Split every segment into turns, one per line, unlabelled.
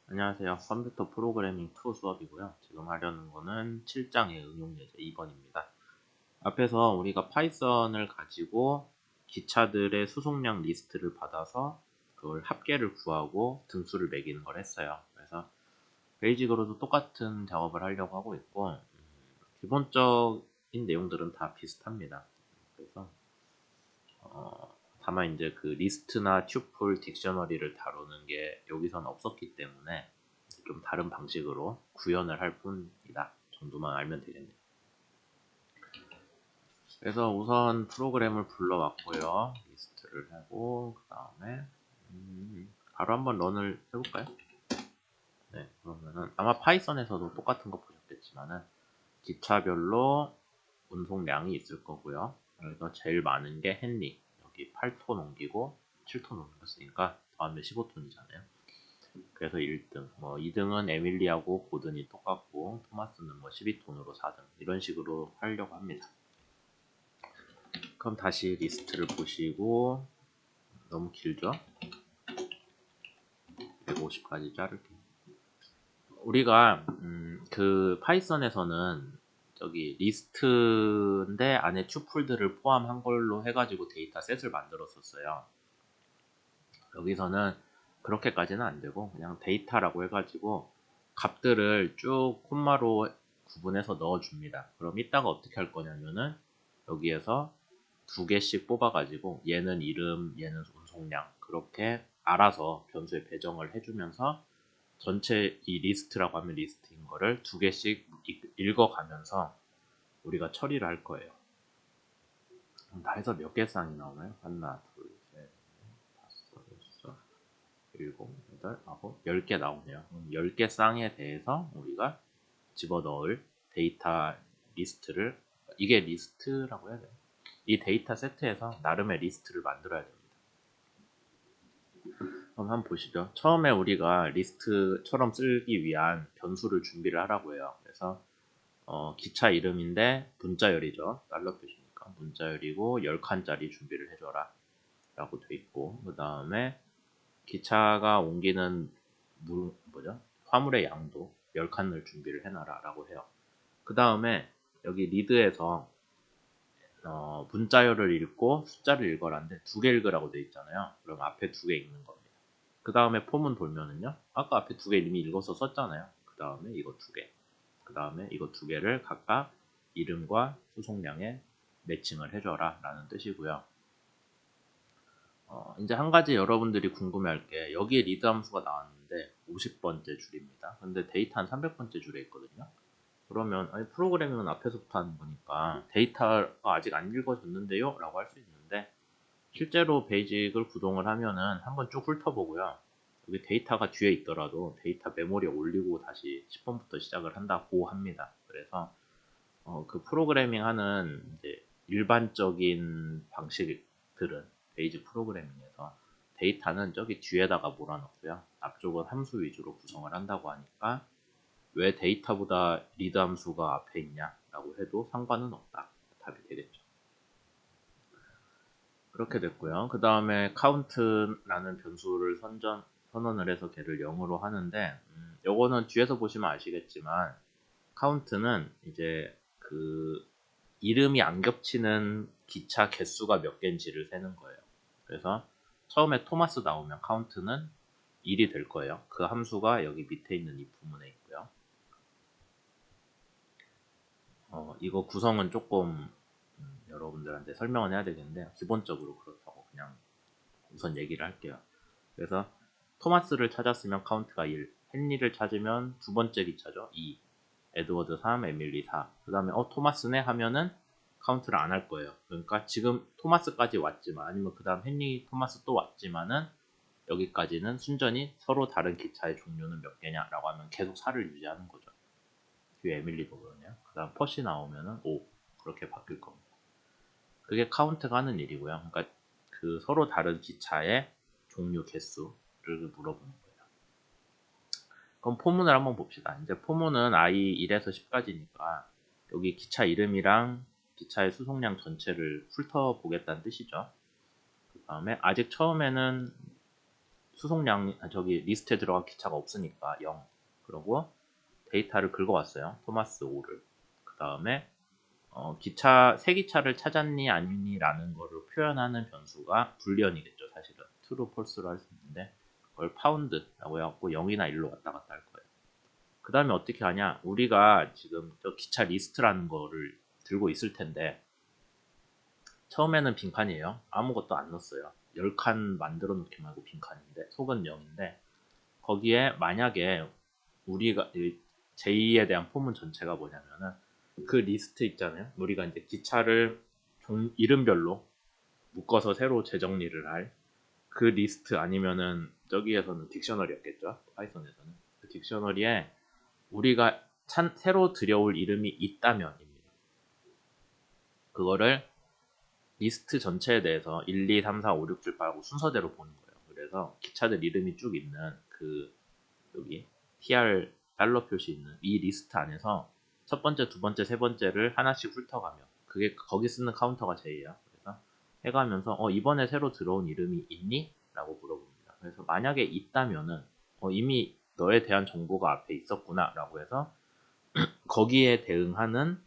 안녕하세요. 컴퓨터 프로그래밍 2 수업이고요. 지금 하려는 거는 7장의 응용 예제 2번입니다. 앞에서 우리가 파이썬을 가지고 기차들의 수송량 리스트를 받아서 그걸 합계를 구하고 등수를 매기는 걸 했어요. 그래서 베이직으로도 똑같은 작업을 하려고 하고 있고, 기본적인 내용들은 다 비슷합니다. 그래서 다만 이제 그 리스트나 튜플, 딕셔너리를 다루는 게 여기선 없었기 때문에 좀 다른 방식으로 구현을 할 뿐이다 정도만 알면 되겠네요. 그래서 우선 프로그램을 불러왔고요. 리스트를 하고 그 다음에 바로 한번 런을 해볼까요? 네, 그러면은 아마 파이썬에서도 똑같은 거 보셨겠지만은 기차별로 운송량이 있을 거고요. 그래서 제일 많은 게 헨리, 여기 8톤 옮기고 7톤 옮겼으니까 더하면 15톤이잖아요. 그래서 1등, 뭐 2등은 에밀리하고 고든이 똑같고 토마스는 뭐 12톤으로 4등 이런 식으로 하려고 합니다. 그럼 다시 리스트를 보시고 너무 길죠? 150까지 자를게요. 우리가 그 파이썬에서는 저기 리스트인데 안에 튜플들을 포함한 걸로 해가지고 데이터셋을 만들었었어요. 여기서는 그렇게까지는 안 되고 그냥 데이터라고 해가지고 값들을 쭉 콤마로 구분해서 넣어줍니다. 그럼 이따가 어떻게 할 거냐면은 여기에서 두 개씩 뽑아가지고 얘는 이름, 얘는 운송량 그렇게 알아서 변수에 배정을 해주면서 전체 이 리스트라고 하면 리스트인 거를 두 개씩 읽어가면서 우리가 처리를 할 거예요. 그럼 다 해서 몇 개 쌍이 나오나요? 하나, 둘, 셋, 다섯, 여섯, 일곱, 여덟, 아홉, 10개 나오네요. 10개 쌍에 대해서 우리가 집어넣을 데이터 리스트를, 이게 리스트라고 해야 돼요. 이 데이터 세트에서 나름의 리스트를 만들어야 됩니다. 그럼 한번 보시죠. 처음에 우리가 리스트처럼 쓰기 위한 변수를 준비를 하라고 해요. 그래서 기차 이름인데 문자열이죠. 달러 표시니까 문자열이고 10칸짜리 준비를 해줘라 라고 돼 있고, 그 다음에 기차가 옮기는 화물의 양도 10칸을 준비를 해놔라 라고 해요. 그 다음에 여기 리드에서 문자열을 읽고 숫자를 읽어라는데 두 개 읽으라고 돼 있잖아요. 그럼 앞에 두 개 읽는 겁니다. 그 다음에 폼은 돌면은요, 아까 앞에 두 개 이미 읽어서 썼잖아요. 그 다음에 이거 두 개, 그 다음에 이거 두 개를 각각 이름과 수송량에 매칭을 해줘라 라는 뜻이고요. 이제 한 가지 여러분들이 궁금해할 게, 여기에 리드 함수가 나왔는데 50번째 줄입니다. 근데 데이터는 300번째 줄에 있거든요. 그러면 아니, 프로그래밍은 앞에서부터 하는 거니까 데이터가 아직 안 읽어졌는데요? 라고 할 수 있는데, 실제로 베이직을 구동을 하면은 한번 쭉 훑어보고요. 여기 데이터가 뒤에 있더라도 데이터 메모리에 올리고 다시 10번부터 시작을 한다고 합니다. 그래서 그 프로그래밍 하는 이제 일반적인 방식들은 베이직 프로그래밍에서 데이터는 저기 뒤에다가 몰아넣고요. 앞쪽은 함수 위주로 구성을 한다고 하니까 왜 데이터보다 리드 함수가 앞에 있냐라고 해도 상관은 없다. 답이 되겠죠. 그렇게 됐고요. 그 다음에 count라는 변수를 선언을 해서 걔를 0으로 하는데, 요거는 뒤에서 보시면 아시겠지만 count는 이제 그 이름이 안 겹치는 기차 개수가 몇 개인지를 세는 거예요. 그래서 처음에 토마스 나오면 count는 1이 될 거예요. 그 함수가 여기 밑에 있는 이 부분에 있고요. 이거 구성은 조금 여러분들한테 설명은 해야 되겠는데 기본적으로 그렇다고 그냥 우선 얘기를 할게요. 그래서 토마스를 찾았으면 카운트가 1, 헨리를 찾으면 두 번째 기차죠. 2, 에드워드 3, 에밀리 4. 그 다음에 토마스네 하면은 카운트를 안 할 거예요. 그러니까 지금 토마스까지 왔지만, 아니면 그 다음 헨리, 토마스 또 왔지만은 여기까지는 순전히 서로 다른 기차의 종류는 몇 개냐라고 하면 계속 4를 유지하는 거죠. 뒤에 에밀리도 그러네요. 그 다음 퍼시 나오면은 5 그렇게 바뀔 겁니다. 그게 카운트가 하는 일이고요. 그러니까 그 서로 다른 기차의 종류 개수를 물어보는 거예요. 그럼 포문을 한번 봅시다. 이제 포문은 i 1에서 10까지니까 여기 기차 이름이랑 기차의 수송량 전체를 훑어보겠다는 뜻이죠. 그 다음에 아직 처음에는 수송량, 저기 리스트에 들어간 기차가 없으니까 0. 그러고 데이터를 긁어왔어요. 토마스 5를. 그 다음에 기차, 새 기차를 찾았니 아니니 라는 거를 표현하는 변수가 불리언이겠죠. 사실은 true, false로 할 수 있는데 그걸 found라고 해갖고 0이나 1로 왔다 갔다 할 거예요. 그 다음에 어떻게 하냐, 우리가 지금 저 기차 리스트라는 거를 들고 있을 텐데 처음에는 빈칸이에요. 아무것도 안 넣었어요. 10칸 만들어 놓기 말고 빈칸인데 속은 0인데 거기에 만약에 우리가 제2에 대한 포문 전체가 뭐냐면은 그 리스트 있잖아요. 우리가 이제 기차를 이름별로 묶어서 새로 재정리를 할 그 리스트 아니면은 저기에서는 딕셔너리였겠죠. 파이썬에서는 그 딕셔너리에 우리가 새로 들여올 이름이 있다면입니다. 그거를 리스트 전체에 대해서 1, 2, 3, 4, 5, 6, 7, 8 하고 순서대로 보는 거예요. 그래서 기차들 이름이 쭉 있는 그 여기 TR 달러 표시 있는 이 리스트 안에서 첫 번째, 두 번째, 세 번째를 하나씩 훑어가며 그게 거기 쓰는 카운터가 제예요. 그래서 해가면서 이번에 새로 들어온 이름이 있니? 라고 물어봅니다. 그래서 만약에 있다면은 이미 너에 대한 정보가 앞에 있었구나 라고 해서 거기에 대응하는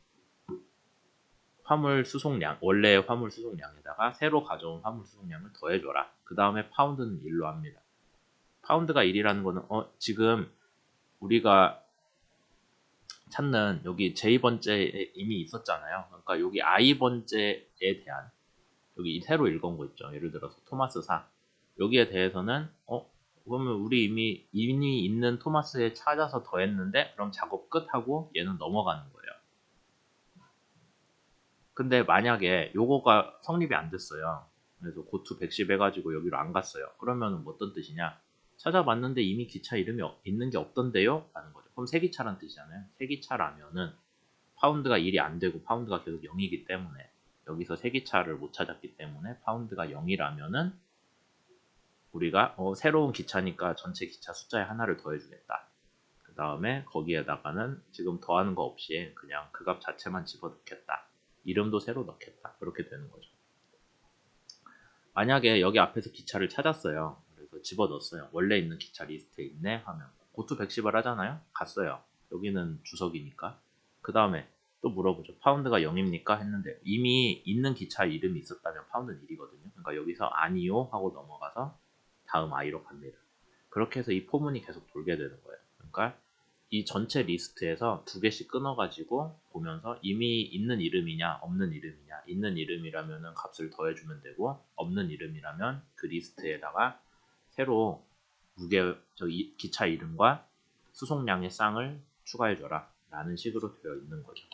화물 수송량, 원래의 화물 수송량에다가 새로 가져온 화물 수송량을 더해줘라. 그 다음에 파운드는 1로 합니다. 파운드가 1이라는 거는 지금 우리가 찾는 여기 j 번째에 이미 있었잖아요. 그러니까 여기 i번째에 대한 여기 새로 읽은 거 있죠. 예를 들어서 토마스 4 여기에 대해서는 그러면 우리 이미 있는 토마스에 찾아서 더했는데 그럼 작업 끝 하고 얘는 넘어가는 거예요. 근데 만약에 요거가 성립이 안 됐어요. 그래서 고투 110 해가지고 여기로 안 갔어요. 그러면 어떤 뜻이냐? 찾아봤는데 이미 기차 이름이 있는 게 없던데요? 라는 거죠. 그럼 새 기차란 뜻이잖아요. 새 기차라면은 파운드가 1이 안 되고 파운드가 계속 0이기 때문에 여기서 새 기차를 못 찾았기 때문에 파운드가 0이라면은 우리가 새로운 기차니까 전체 기차 숫자에 하나를 더해주겠다. 그 다음에 거기에다가는 지금 더하는 거 없이 그냥 그 값 자체만 집어넣겠다. 이름도 새로 넣겠다. 그렇게 되는 거죠. 만약에 여기 앞에서 기차를 찾았어요. 그래서 집어넣었어요. 원래 있는 기차 리스트에 있네 하면 고투 110을 하잖아요. 갔어요. 여기는 주석이니까. 그 다음에 또 물어보죠. 파운드가 0입니까? 했는데 이미 있는 기차 이름이 있었다면 파운드는 1이거든요. 그러니까 여기서 아니요 하고 넘어가서 다음 i로 갑니다. 그렇게 해서 이 포문이 계속 돌게 되는 거예요. 그러니까 이 전체 리스트에서 두 개씩 끊어가지고 보면서 이미 있는 이름이냐 없는 이름이냐, 있는 이름이라면 값을 더해주면 되고 없는 이름이라면 그 리스트에다가 새로 기차 이름과 수송량의 쌍을 추가해줘라 라는 식으로 되어 있는 거죠.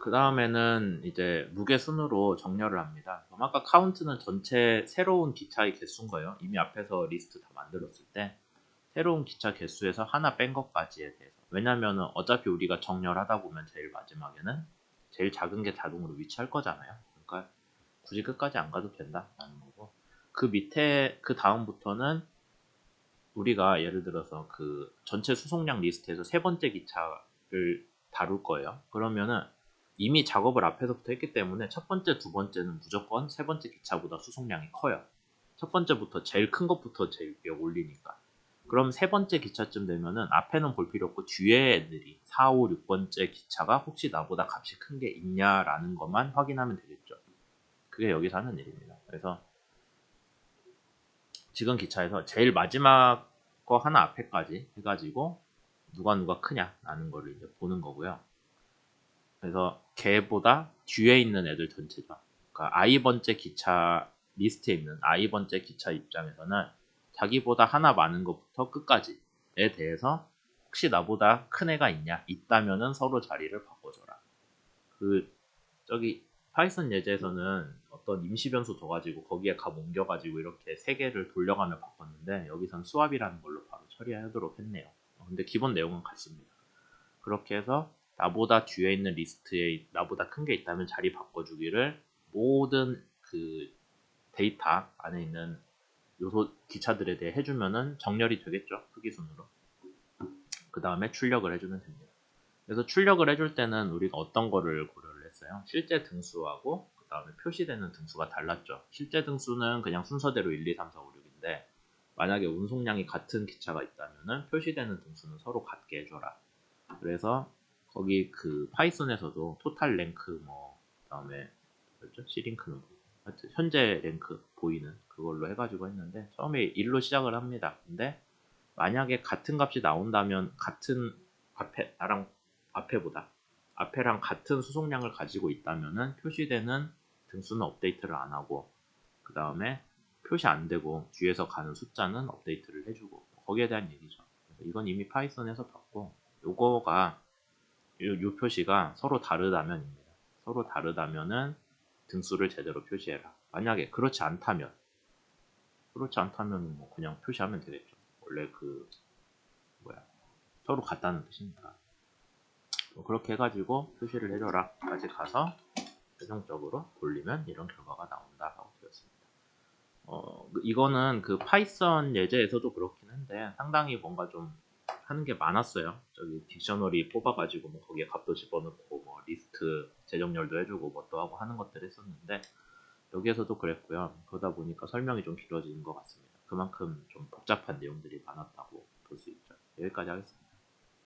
그 다음에는 이제 무게 순으로 정렬을 합니다. 그럼 아까 카운트는 전체 새로운 기차의 개수인 거예요. 이미 앞에서 리스트 다 만들었을 때 새로운 기차 개수에서 하나 뺀 것까지에 대해서. 왜냐면은 어차피 우리가 정렬하다 보면 제일 마지막에는 제일 작은 게 자동으로 위치할 거잖아요. 그러니까 굳이 끝까지 안 가도 된다라는 거고. 그 밑에 그 다음부터는 우리가 예를 들어서 그 전체 수송량 리스트에서 세 번째 기차를 다룰 거예요. 그러면은 이미 작업을 앞에서부터 했기 때문에 첫 번째, 두 번째는 무조건 세 번째 기차보다 수송량이 커요. 첫 번째부터 제일 큰 것부터 제일 위에 올리니까. 그럼 세 번째 기차쯤 되면은 앞에는 볼 필요 없고 뒤에 애들이 4, 5, 6번째 기차가 혹시 나보다 값이 큰 게 있냐라는 것만 확인하면 되겠죠. 그게 여기서 하는 일입니다. 그래서 지금 기차에서 제일 마지막 거 하나 앞에까지 해가지고 누가 크냐라는 거를 이제 보는 거고요. 그래서 걔보다 뒤에 있는 애들 전체죠. 그러니까 i번째 기차 리스트에 있는 i번째 기차 입장에서는 자기보다 하나 많은 것부터 끝까지에 대해서 혹시 나보다 큰 애가 있다면은 서로 자리를 바꿔줘라. 저기 파이썬 예제에서는 어떤 임시 변수 둬가지고 거기에 값 옮겨가지고 이렇게 세 개를 돌려가며 바꿨는데 여기선 수압이라는 걸로 바로 처리하도록 했네요. 근데 기본 내용은 같습니다. 그렇게 해서 나보다 뒤에 있는 리스트에 나보다 큰 게 있다면 자리 바꿔주기를 모든 그 데이터 안에 있는 요소 기차들에 대해 해주면은 정렬이 되겠죠. 크기 순으로. 그 다음에 출력을 해주면 됩니다. 그래서 출력을 해줄 때는 우리가 어떤 거를 고려를 했어요? 실제 등수하고 그 다음에 표시되는 등수가 달랐죠. 실제 등수는 그냥 순서대로 1, 2, 3, 4, 5, 6인데 만약에 운송량이 같은 기차가 있다면은 표시되는 등수는 서로 같게 해줘라. 그래서 거기 그 파이썬에서도 토탈 랭크 뭐 그다음에 뭐였죠? C링크는 하여튼 현재 랭크 보이는 그걸로 해가지고 했는데 처음에 1로 시작을 합니다. 근데 만약에 같은 값이 나온다면 같은 앞에랑 같은 수송량을 가지고 있다면은 표시되는 등수는 업데이트를 안 하고 그 다음에 표시 안 되고 뒤에서 가는 숫자는 업데이트를 해주고 거기에 대한 얘기죠. 그래서 이건 이미 파이썬에서 봤고 요거가 요 표시가 서로 다르다면입니다. 서로 다르다면은 등수를 제대로 표시해라. 만약에 그렇지 않다면 뭐 그냥 표시하면 되겠죠. 원래 그 뭐야 서로 같다는 뜻이니까. 뭐 그렇게 해가지고 표시를 해줘라 까지 가서 최종적으로 돌리면 이런 결과가 나온다라고 되었습니다. 이거는 그 파이썬 예제에서도 그렇긴 한데 상당히 뭔가 좀 하는 게 많았어요. 저기 딕셔너리 뽑아가지고 뭐 거기에 값도 집어넣고 뭐 리스트 재정렬도 해주고 뭐 또 하고 하는 것들 했었는데 여기에서도 그랬고요. 그러다 보니까 설명이 좀 길어지는 것 같습니다. 그만큼 좀 복잡한 내용들이 많았다고 볼 수 있죠. 여기까지 하겠습니다.